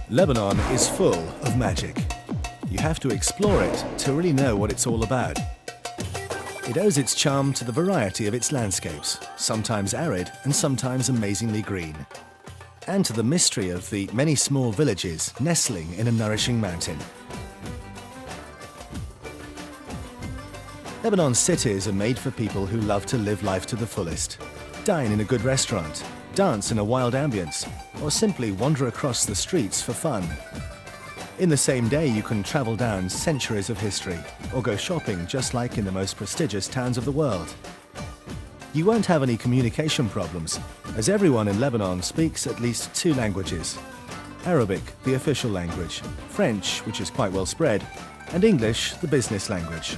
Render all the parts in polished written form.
Lebanon is full of magic. You have to explore it to really know what it's all about. It owes its charm to the variety of its landscapes, sometimes arid and sometimes amazingly green, and to the mystery of the many small villages nestling in a nourishing mountain. Lebanon's cities are made for people who love to live life to the fullest, dine in a good restaurant, dance in a wild ambience, or simply wander across the streets for fun. In the same day, you can travel down centuries of history or go shopping just like in the most prestigious towns of the world. You won't have any communication problems, as everyone in Lebanon speaks at least 2 languages. Arabic, the official language, French, which is quite well spread, and English, the business language.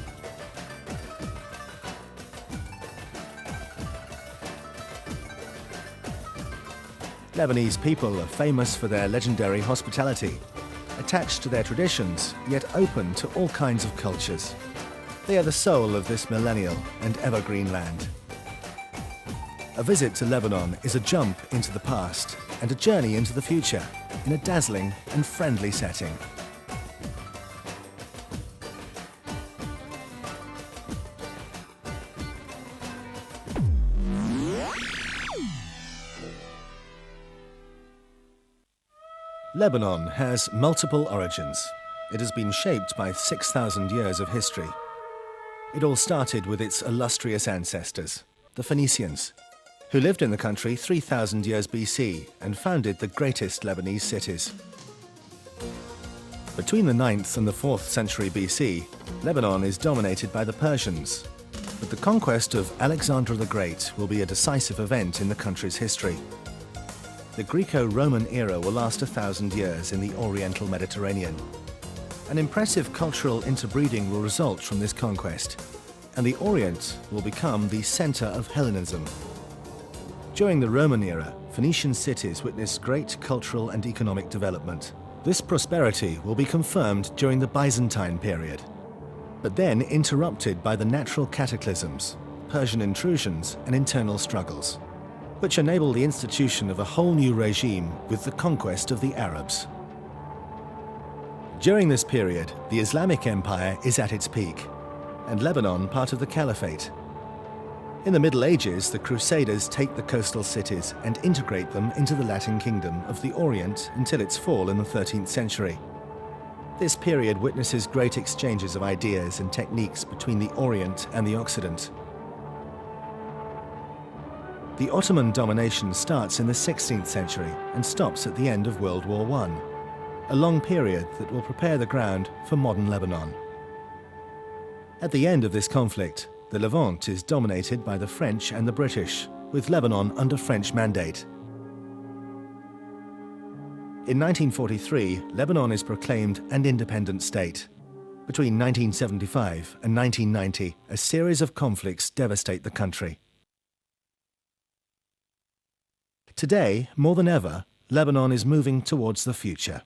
Lebanese people are famous for their legendary hospitality, attached to their traditions, yet open to all kinds of cultures. They are the soul of this millennial and evergreen land. A visit to Lebanon is a jump into the past and a journey into the future in a dazzling and friendly setting. Lebanon has multiple origins. It has been shaped by 6,000 years of history. It all started with its illustrious ancestors, the Phoenicians, who lived in the country 3,000 years BC and founded the greatest Lebanese cities. Between the 9th and the 4th century BC, Lebanon is dominated by the Persians, but the conquest of Alexander the Great will be a decisive event in the country's history. The Greco-Roman era will last 1,000 years in the Oriental Mediterranean. An impressive cultural interbreeding will result from this conquest, and the Orient will become the center of Hellenism. During the Roman era, Phoenician cities witnessed great cultural and economic development. This prosperity will be confirmed during the Byzantine period, but then interrupted by the natural cataclysms, Persian intrusions, and internal struggles, which enable the institution of a whole new regime with the conquest of the Arabs. During this period, the Islamic Empire is at its peak, and Lebanon part of the Caliphate. In the Middle Ages, the Crusaders take the coastal cities and integrate them into the Latin Kingdom of the Orient until its fall in the 13th century. This period witnesses great exchanges of ideas and techniques between the Orient and the Occident. The Ottoman domination starts in the 16th century and stops at the end of World War I, a long period that will prepare the ground for modern Lebanon. At the end of this conflict, the Levant is dominated by the French and the British, with Lebanon under French mandate. In 1943, Lebanon is proclaimed an independent state. Between 1975 and 1990, a series of conflicts devastate the country. Today, more than ever, Lebanon is moving towards the future.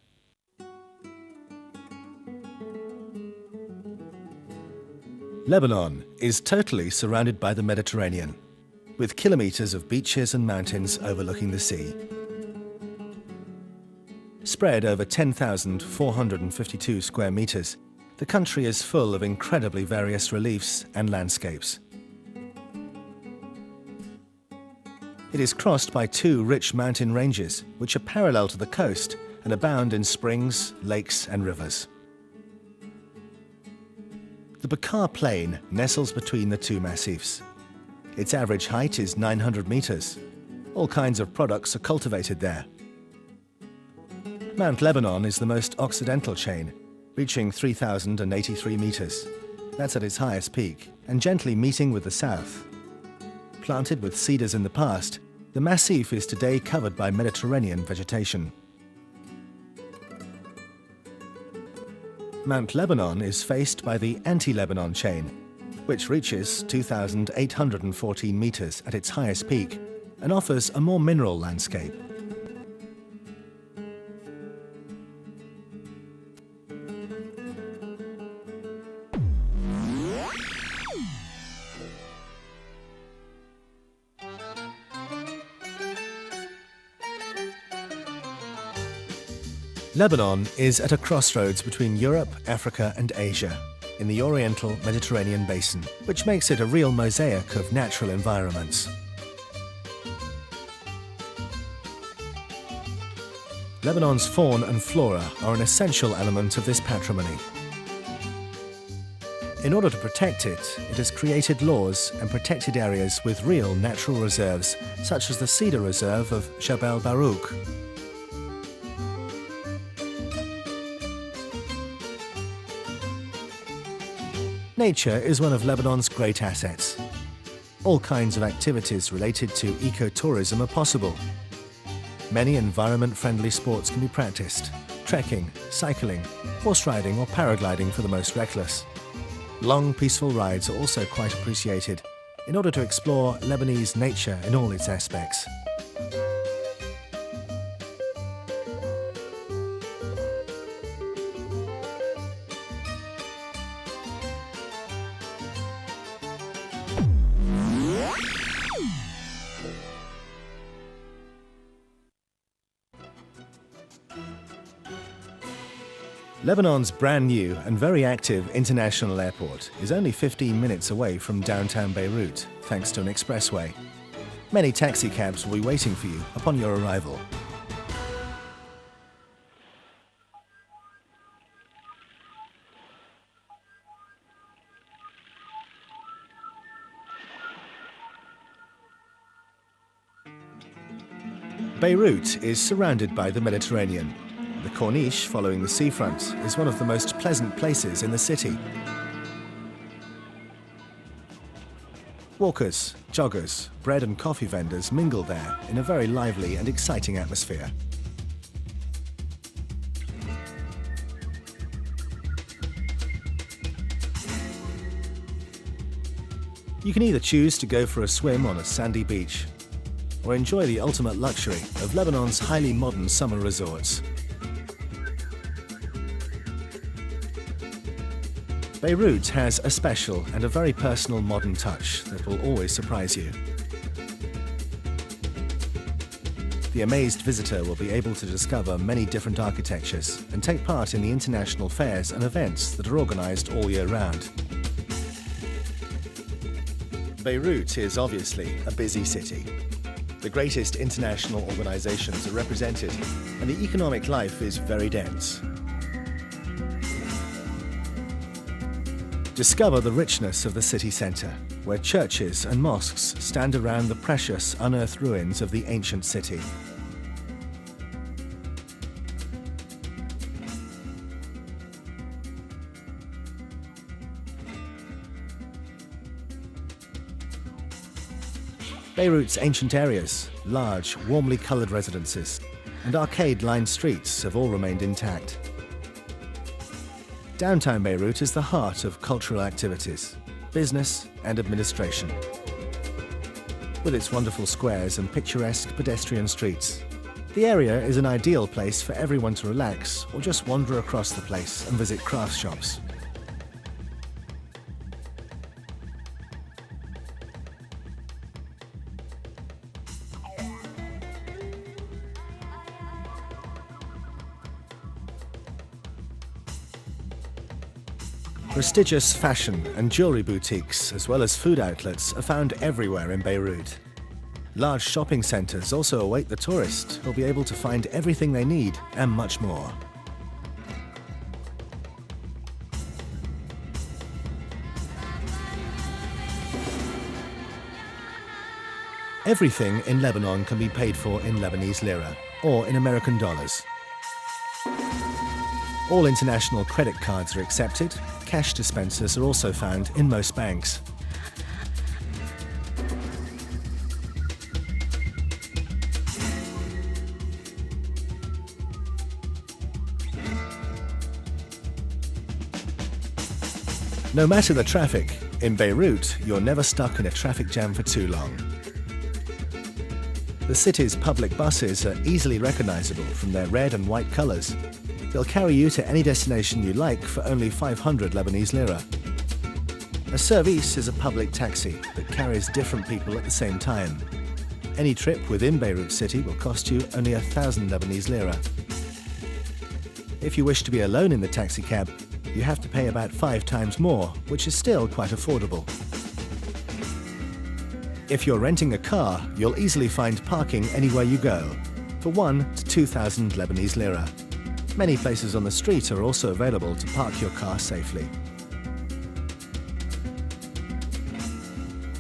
Lebanon is totally surrounded by the Mediterranean, with kilometers of beaches and mountains overlooking the sea. Spread over 10,452 square meters, the country is full of incredibly various reliefs and landscapes. It is crossed by 2 rich mountain ranges, which are parallel to the coast and abound in springs, lakes, and rivers. The Bekaa Plain nestles between the 2 massifs. Its average height is 900 meters. All kinds of products are cultivated there. Mount Lebanon is the most occidental chain, reaching 3,083 meters. That's at its highest peak, and gently meeting with the south. Planted with cedars in the past, the massif is today covered by Mediterranean vegetation. Mount Lebanon is faced by the Anti-Lebanon chain, which reaches 2,814 meters at its highest peak and offers a more mineral landscape. Lebanon is at a crossroads between Europe, Africa and Asia, in the Oriental Mediterranean basin, which makes it a real mosaic of natural environments. Lebanon's fauna and flora are an essential element of this patrimony. In order to protect it, it has created laws and protected areas with real natural reserves, such as the Cedar Reserve of Jebel Baruch. Nature is one of Lebanon's great assets. All kinds of activities related to ecotourism are possible. Many environment-friendly sports can be practiced: trekking, cycling, horse riding or paragliding for the most reckless. Long, peaceful rides are also quite appreciated in order to explore Lebanese nature in all its aspects. Lebanon's brand new and very active international airport is only 15 minutes away from downtown Beirut, thanks to an expressway. Many taxi cabs will be waiting for you upon your arrival. Beirut is surrounded by the Mediterranean. The Corniche, following the seafront, is one of the most pleasant places in the city. Walkers, joggers, bread and coffee vendors mingle there in a very lively and exciting atmosphere. You can either choose to go for a swim on a sandy beach or enjoy the ultimate luxury of Lebanon's highly modern summer resorts. Beirut has a special and a very personal modern touch that will always surprise you. The amazed visitor will be able to discover many different architectures and take part in the international fairs and events that are organized all year round. Beirut is obviously a busy city. The greatest international organizations are represented, and the economic life is very dense. Discover the richness of the city centre, where churches and mosques stand around the precious unearthed ruins of the ancient city. Beirut's ancient areas, large, warmly coloured residences, and arcade-lined streets have all remained intact. Downtown Beirut is the heart of cultural activities, business and administration. With its wonderful squares and picturesque pedestrian streets, the area is an ideal place for everyone to relax or just wander across the place and visit craft shops. Prestigious fashion and jewelry boutiques, as well as food outlets, are found everywhere in Beirut. Large shopping centres also await the tourist, who'll be able to find everything they need and much more. Everything in Lebanon can be paid for in Lebanese lira or in American dollars. All international credit cards are accepted. Cash dispensers are also found in most banks. No matter the traffic, in Beirut, you're never stuck in a traffic jam for too long. The city's public buses are easily recognizable from their red and white colors. They'll carry you to any destination you like for only 500 Lebanese lira. A service is a public taxi that carries different people at the same time. Any trip within Beirut city will cost you only 1,000 Lebanese lira. If you wish to be alone in the taxicab, you have to pay about 5 times more, which is still quite affordable. If you're renting a car, you'll easily find parking anywhere you go, for 1,000 to 2,000 Lebanese lira. Many places on the street are also available to park your car safely.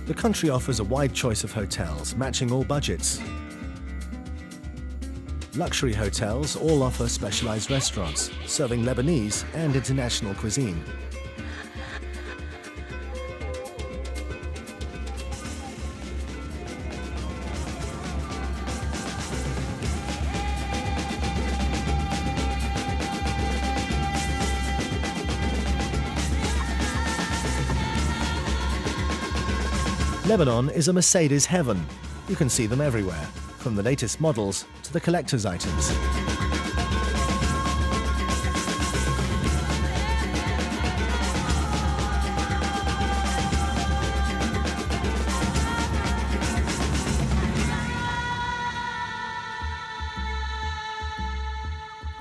The country offers a wide choice of hotels, matching all budgets. Luxury hotels all offer specialized restaurants, serving Lebanese and international cuisine. Lebanon is a Mercedes heaven. You can see them everywhere, from the latest models to the collector's items.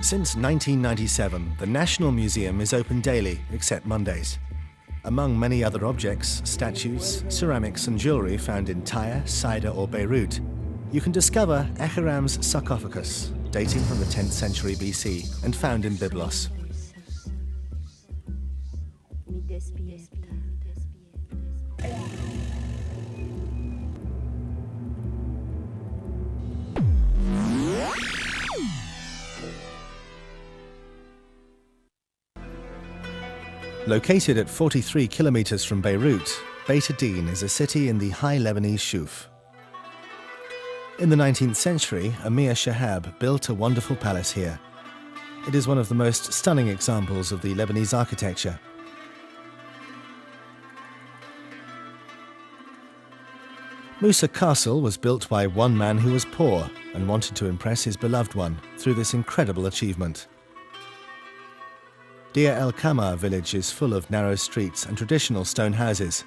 Since 1997, the National Museum is open daily, except Mondays. Among many other objects, statues, ceramics and jewellery found in Tyre, Saida or Beirut, you can discover Ahiram's sarcophagus, dating from the 10th century BC and found in Byblos. Located at 43 kilometers from Beirut, Beit Adin is a city in the High Lebanese Shuf. In the 19th century, Amir Shahab built a wonderful palace here. It is one of the most stunning examples of the Lebanese architecture. Musa Castle was built by one man who was poor and wanted to impress his beloved one through this incredible achievement. Deir el-Kamar village is full of narrow streets and traditional stone houses.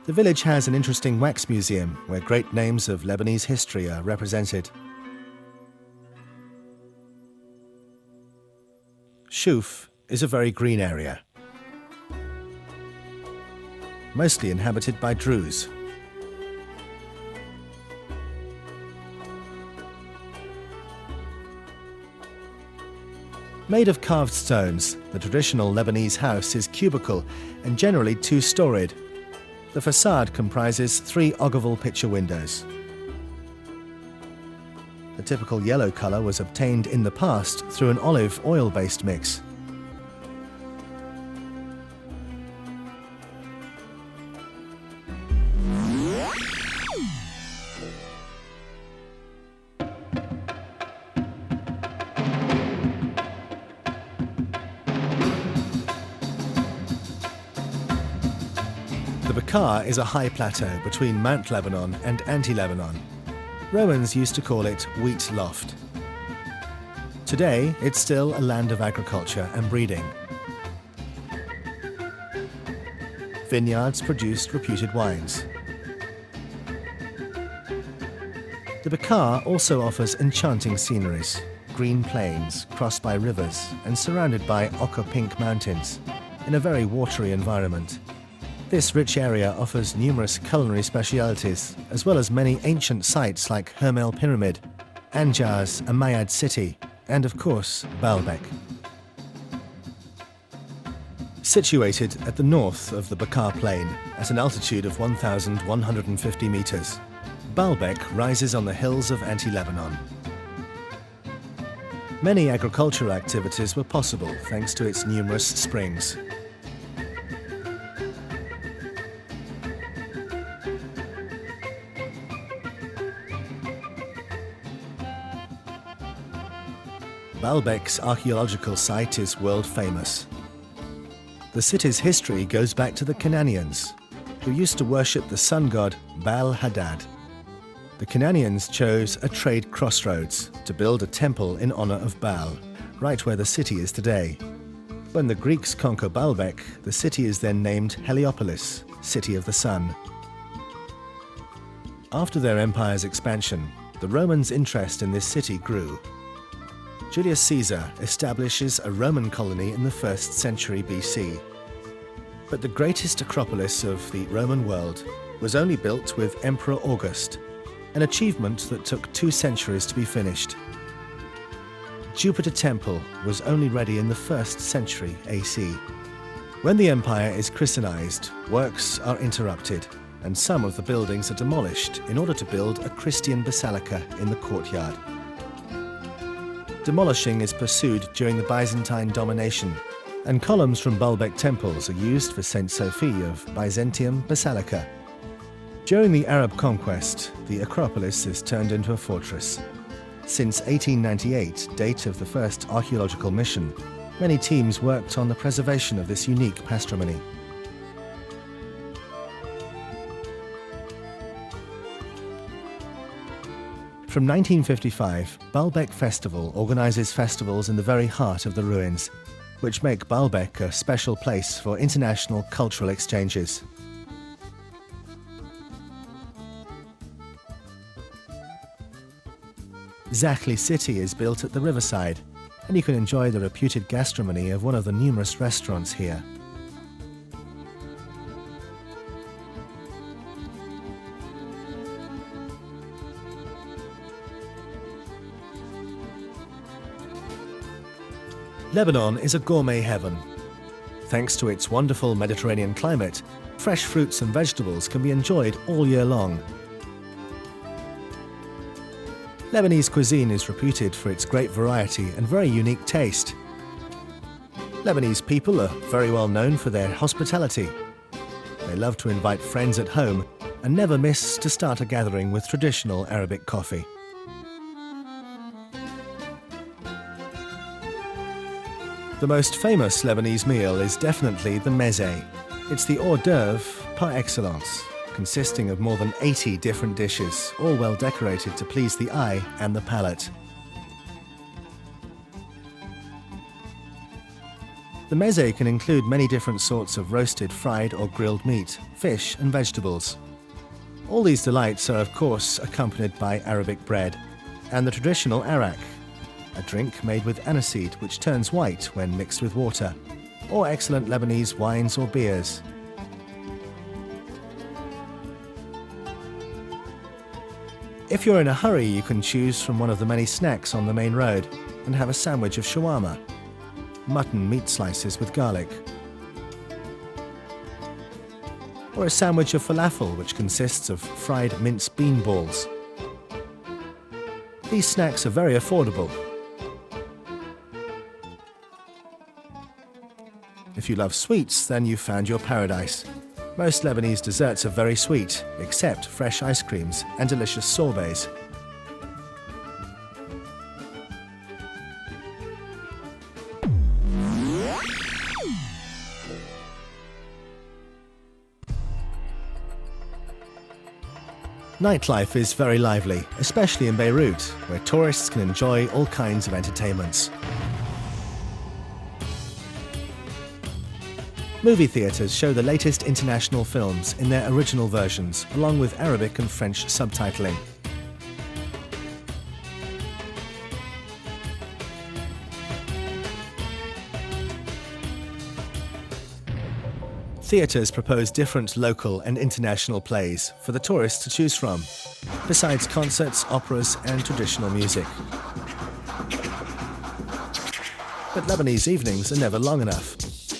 The village has an interesting wax museum where great names of Lebanese history are represented. Shuf is a very green area, mostly inhabited by Druze. Made of carved stones, the traditional Lebanese house is cubical and generally two-storied. The facade comprises 3 ogival picture windows. The typical yellow colour was obtained in the past through an olive oil-based mix. The Bekaa is a high plateau between Mount Lebanon and Anti-Lebanon. Romans used to call it Wheat Loft. Today, it's still a land of agriculture and breeding. Vineyards produced reputed wines. The Bekaa also offers enchanting sceneries, green plains crossed by rivers and surrounded by ochre-pink mountains in a very watery environment. This rich area offers numerous culinary specialities, as well as many ancient sites like Hermel Pyramid, Anjar's Umayyad city, and of course, Baalbek. Situated at the north of the Bekaa Plain, at an altitude of 1,150 meters, Baalbek rises on the hills of Anti-Lebanon. Many agricultural activities were possible thanks to its numerous springs. Baalbek's archaeological site is world famous. The city's history goes back to the Canaanians, who used to worship the sun god Baal-Hadad. The Canaanians chose a trade crossroads to build a temple in honor of Baal, right where the city is today. When the Greeks conquer Baalbek, the city is then named Heliopolis, City of the Sun. After their empire's expansion, the Romans' interest in this city grew. Julius Caesar establishes a Roman colony in the 1st century BC. But the greatest acropolis of the Roman world was only built with Emperor August, an achievement that took 2 centuries to be finished. Jupiter Temple was only ready in the 1st century AC. When the empire is Christianized, works are interrupted, and some of the buildings are demolished in order to build a Christian basilica in the courtyard. Demolishing is pursued during the Byzantine domination, and columns from Baalbek temples are used for St. Sophie of Byzantium Basilica. During the Arab conquest, the Acropolis is turned into a fortress. Since 1898, date of the first archaeological mission, many teams worked on the preservation of this unique patrimony. From 1955, Baalbek Festival organizes festivals in the very heart of the ruins, which make Baalbek a special place for international cultural exchanges. Zakhli City is built at the riverside, and you can enjoy the reputed gastronomy of one of the numerous restaurants here. Lebanon is a gourmet heaven. Thanks to its wonderful Mediterranean climate, fresh fruits and vegetables can be enjoyed all year long. Lebanese cuisine is reputed for its great variety and very unique taste. Lebanese people are very well known for their hospitality. They love to invite friends at home and never miss to start a gathering with traditional Arabic coffee. The most famous Lebanese meal is definitely the meze. It's the hors d'oeuvre par excellence, consisting of more than 80 different dishes, all well decorated to please the eye and the palate. The meze can include many different sorts of roasted, fried or grilled meat, fish and vegetables. All these delights are of course accompanied by Arabic bread and the traditional arak, a drink made with aniseed which turns white when mixed with water, or excellent Lebanese wines or beers. If you're in a hurry, you can choose from one of the many snacks on the main road and have a sandwich of shawarma, mutton meat slices with garlic, or a sandwich of falafel which consists of fried minced bean balls. These snacks are very affordable. If you love sweets, then you've found your paradise. Most Lebanese desserts are very sweet, except fresh ice creams and delicious sorbets. Nightlife is very lively, especially in Beirut, where tourists can enjoy all kinds of entertainments. Movie theatres show the latest international films in their original versions, along with Arabic and French subtitling. Theatres propose different local and international plays for the tourists to choose from, besides concerts, operas and traditional music. But Lebanese evenings are never long enough.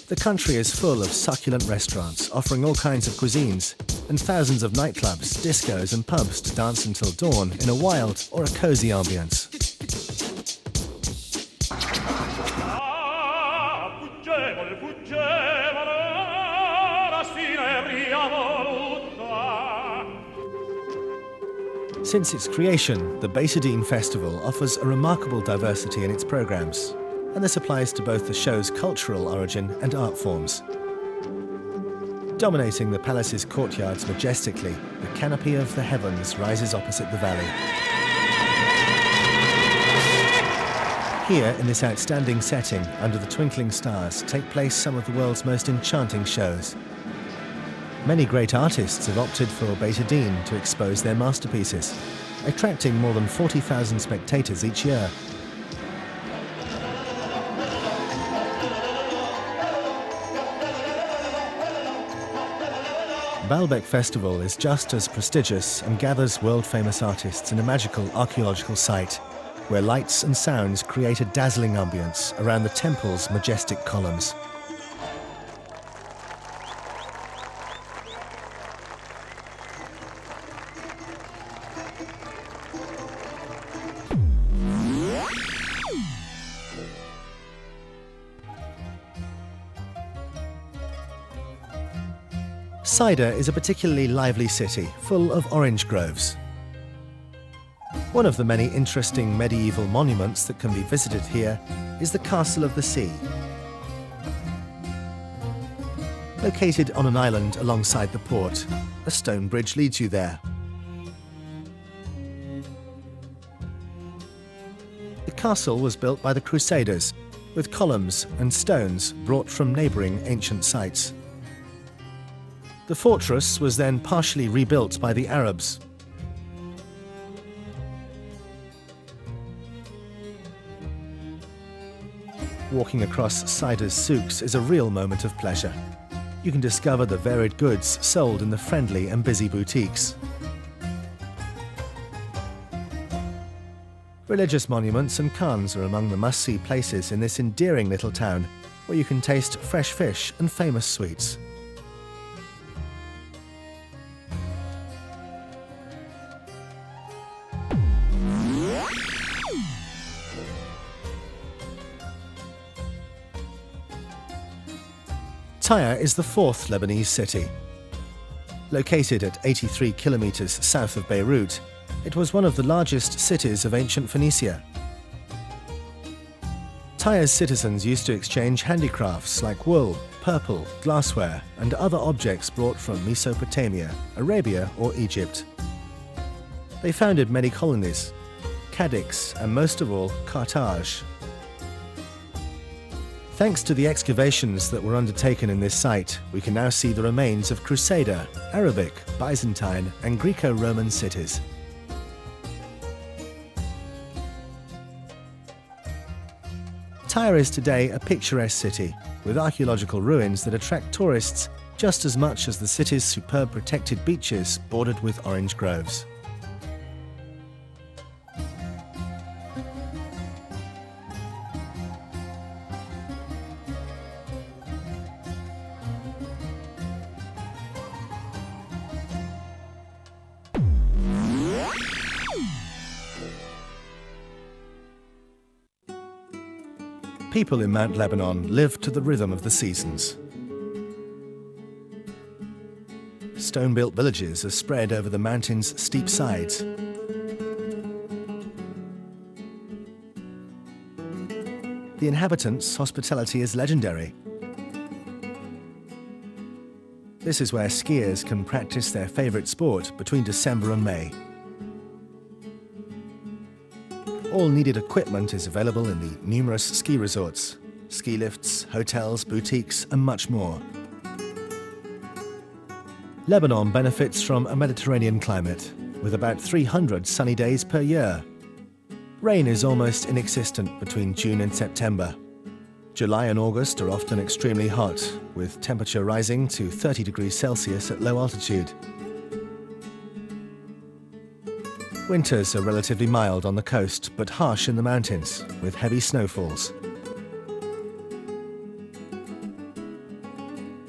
The country is full of succulent restaurants offering all kinds of cuisines, and thousands of nightclubs, discos and pubs to dance until dawn in a wild or a cozy ambience. Since its creation, the Beitadine Festival offers a remarkable diversity in its programs, and this applies to both the show's cultural origin and art forms. Dominating the palace's courtyards majestically, the canopy of the heavens rises opposite the valley. Here, in this outstanding setting, under the twinkling stars, take place some of the world's most enchanting shows. Many great artists have opted for Beitadine to expose their masterpieces. attracting more than 40,000 spectators each year. Baalbek Festival is just as prestigious and gathers world-famous artists in a magical archaeological site, where lights and sounds create a dazzling ambience around the temple's majestic columns. Saida is a particularly lively city, full of orange groves. One of the many interesting medieval monuments that can be visited here is the Castle of the Sea. Located on an island alongside the port, a stone bridge leads you there. The castle was built by the Crusaders, with columns and stones brought from neighbouring ancient sites. The fortress was then partially rebuilt by the Arabs. Walking across Saida's souks is a real moment of pleasure. You can discover the varied goods sold in the friendly and busy boutiques. Religious monuments and khans are among the must-see places in this endearing little town, where you can taste fresh fish and famous sweets. Tyre is the fourth Lebanese city. Located at 83 kilometers south of Beirut, it was one of the largest cities of ancient Phoenicia. Tyre's citizens used to exchange handicrafts like wool, purple, glassware, and other objects brought from Mesopotamia, Arabia, or Egypt. They founded many colonies, Cadix, and most of all, Carthage. Thanks to the excavations that were undertaken in this site, we can now see the remains of Crusader, Arabic, Byzantine, and Greco-Roman cities. Tyre is today a picturesque city, with archaeological ruins that attract tourists just as much as the city's superb protected beaches bordered with orange groves. People in Mount Lebanon live to the rhythm of the seasons. Stone-built villages are spread over the mountain's steep sides. The inhabitants' hospitality is legendary. This is where skiers can practice their favourite sport between December and May. All needed equipment is available in the numerous ski resorts, ski lifts, hotels, boutiques, and much more. Lebanon benefits from a Mediterranean climate, with about 300 sunny days per year. Rain is almost inexistent between June and September. July and August are often extremely hot, with temperature rising to 30 degrees Celsius at low altitude. Winters are relatively mild on the coast, but harsh in the mountains, with heavy snowfalls.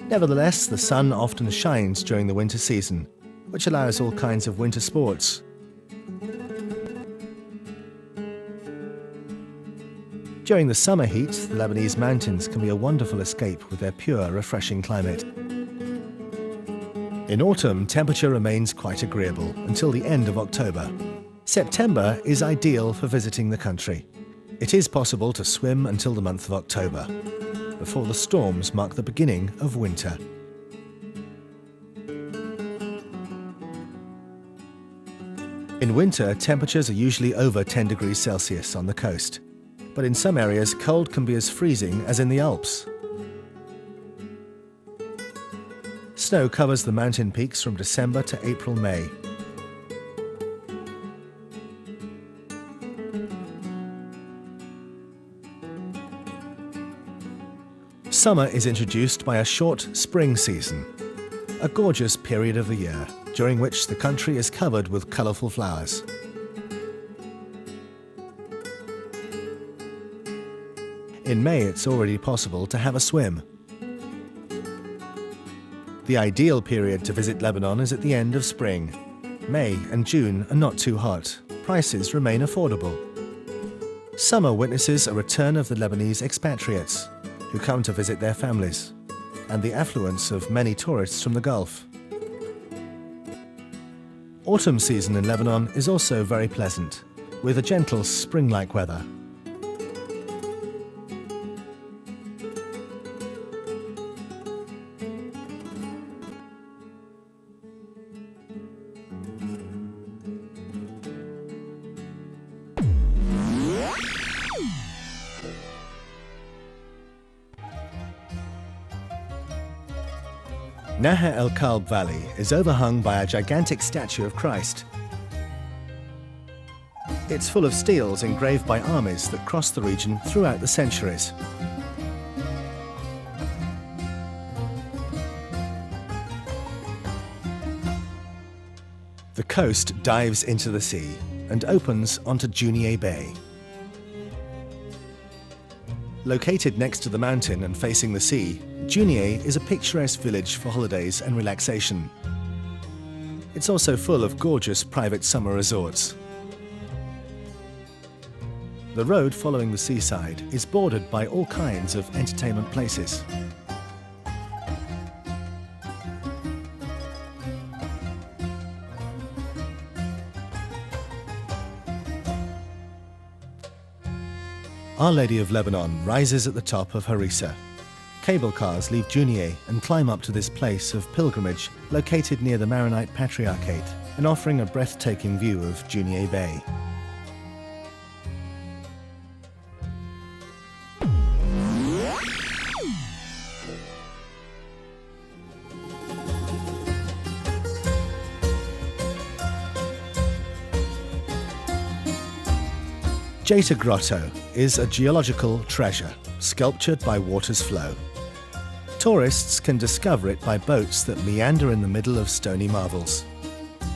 Nevertheless, the sun often shines during the winter season, which allows all kinds of winter sports. During the summer heat, the Lebanese mountains can be a wonderful escape with their pure, refreshing climate. In autumn, temperature remains quite agreeable until the end of October. September is ideal for visiting the country. It is possible to swim until the month of October, before the storms mark the beginning of winter. In winter, temperatures are usually over 10 degrees Celsius on the coast, but in some areas, cold can be as freezing as in the Alps. Snow covers the mountain peaks from December to April-May. Summer is introduced by a short spring season, a gorgeous period of the year during which the country is covered with colourful flowers. In May, it's already possible to have a swim. The ideal period to visit Lebanon is at the end of spring. May and June are not too hot. Prices remain affordable. Summer witnesses a return of the Lebanese expatriates who come to visit their families, and the affluence of many tourists from the Gulf. Autumn season in Lebanon is also very pleasant, with a gentle spring-like weather. Nahr el-Kalb Valley is overhung by a gigantic statue of Christ. It's full of steels engraved by armies that crossed the region throughout the centuries. The coast dives into the sea and opens onto Junieh Bay. Located next to the mountain and facing the sea, Junieh is a picturesque village for holidays and relaxation. It's also full of gorgeous private summer resorts. The road following the seaside is bordered by all kinds of entertainment places. Our Lady of Lebanon rises at the top of Harissa. Cable cars leave Junieh and climb up to this place of pilgrimage located near the Maronite Patriarchate and offering a breathtaking view of Junieh Bay. Jata Grotto is a geological treasure, sculptured by water's flow. Tourists can discover it by boats that meander in the middle of stony marvels.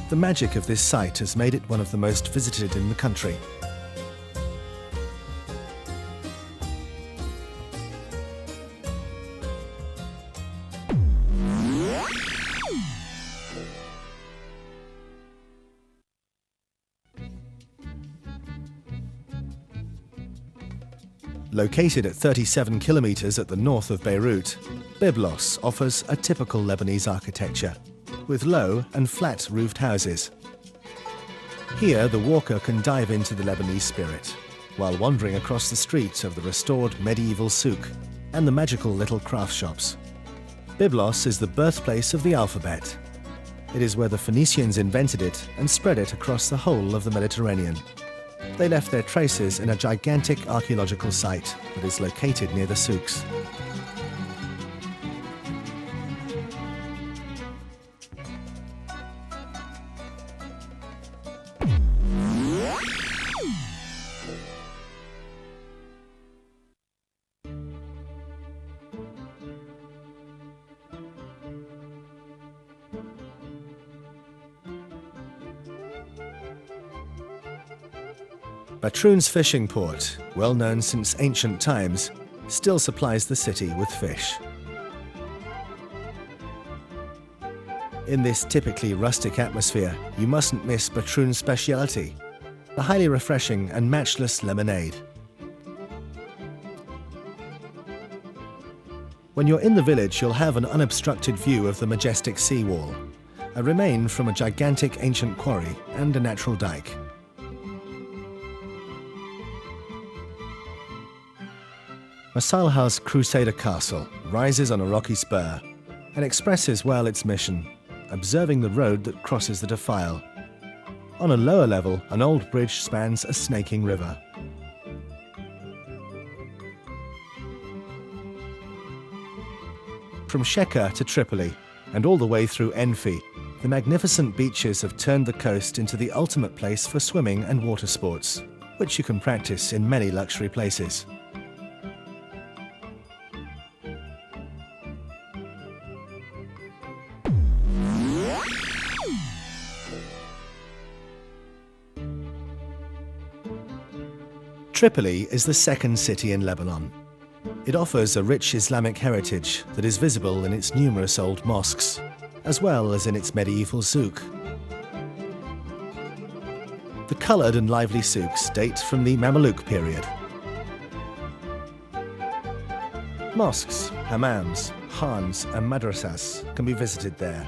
The magic of this site has made it one of the most visited in the country. Located at 37 kilometers at the north of Beirut, Byblos offers a typical Lebanese architecture, with low and flat-roofed houses. Here, the walker can dive into the Lebanese spirit, while wandering across the streets of the restored medieval souk and the magical little craft shops. Byblos is the birthplace of the alphabet. It is where the Phoenicians invented it and spread it across the whole of the Mediterranean. They left their traces in a gigantic archaeological site that is located near the souks. Batroun's fishing port, well known since ancient times, still supplies the city with fish. In this typically rustic atmosphere, you mustn't miss Batroun's speciality, the highly refreshing and matchless lemonade. When you're in the village, you'll have an unobstructed view of the majestic seawall, a remain from a gigantic ancient quarry and a natural dike. Masalha's Crusader Castle rises on a rocky spur and expresses well its mission, observing the road that crosses the defile. On a lower level, an old bridge spans a snaking river. From Sheka to Tripoli and all the way through Enfi, the magnificent beaches have turned the coast into the ultimate place for swimming and water sports, which you can practice in many luxury places. Tripoli is the second city in Lebanon. It offers a rich Islamic heritage that is visible in its numerous old mosques, as well as in its medieval souk. The coloured and lively souks date from the Mamluk period. Mosques, hammams, khans and madrasas can be visited there.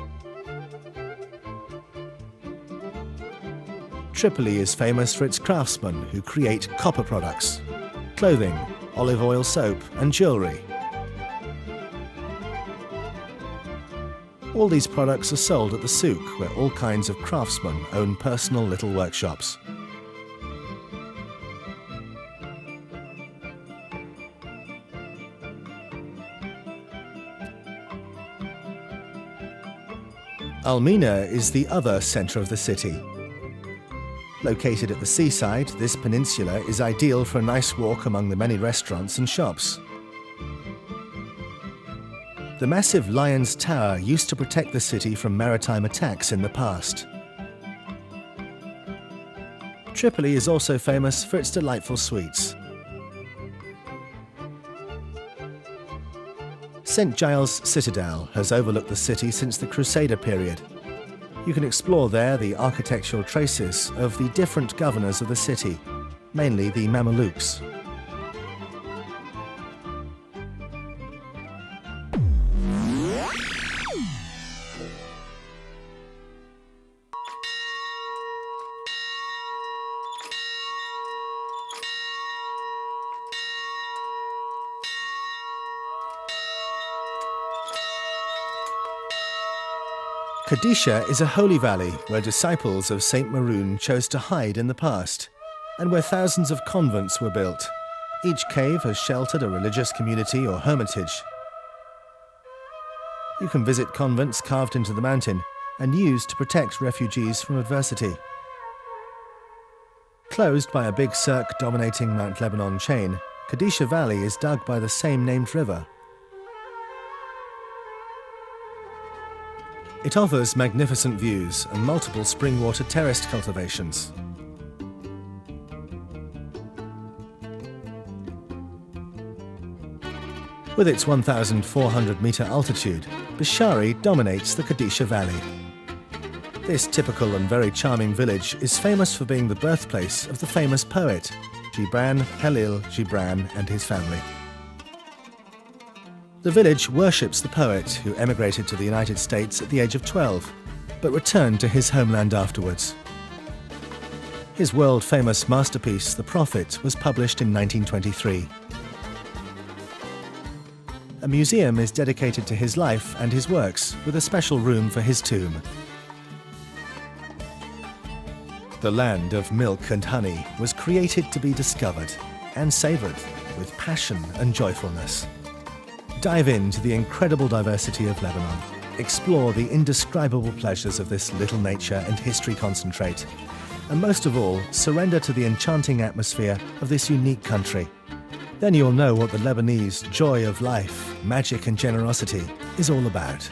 Tripoli is famous for its craftsmen who create copper products, clothing, olive oil soap and jewellery. All these products are sold at the souk, where all kinds of craftsmen own personal little workshops. Almina is the other centre of the city. Located at the seaside, this peninsula is ideal for a nice walk among the many restaurants and shops. The massive Lion's Tower used to protect the city from maritime attacks in the past. Tripoli is also famous for its delightful sweets. St. Giles Citadel has overlooked the city since the Crusader period. You can explore there the architectural traces of the different governors of the city, mainly the Mamelukes. Kadisha is a holy valley where disciples of Saint Maroon chose to hide in the past, and where thousands of convents were built. Each cave has sheltered a religious community or hermitage. You can visit convents carved into the mountain and used to protect refugees from adversity. Closed by a big cirque dominating Mount Lebanon chain, Kadisha Valley is dug by the same named river. It offers magnificent views and multiple spring water terraced cultivations. With its 1,400-metre altitude, Bishari dominates the Kadisha Valley. This typical and very charming village is famous for being the birthplace of the famous poet, Gibran Khalil Gibran and his family. The village worships the poet who emigrated to the United States at the age of 12, but returned to his homeland afterwards. His world-famous masterpiece, The Prophet, was published in 1923. A museum is dedicated to his life and his works, with a special room for his tomb. The land of milk and honey was created to be discovered and savoured with passion and joyfulness. Dive into the incredible diversity of Lebanon. Explore the indescribable pleasures of this little nature and history concentrate. And most of all, surrender to the enchanting atmosphere of this unique country. Then you'll know what the Lebanese joy of life, magic and generosity is all about.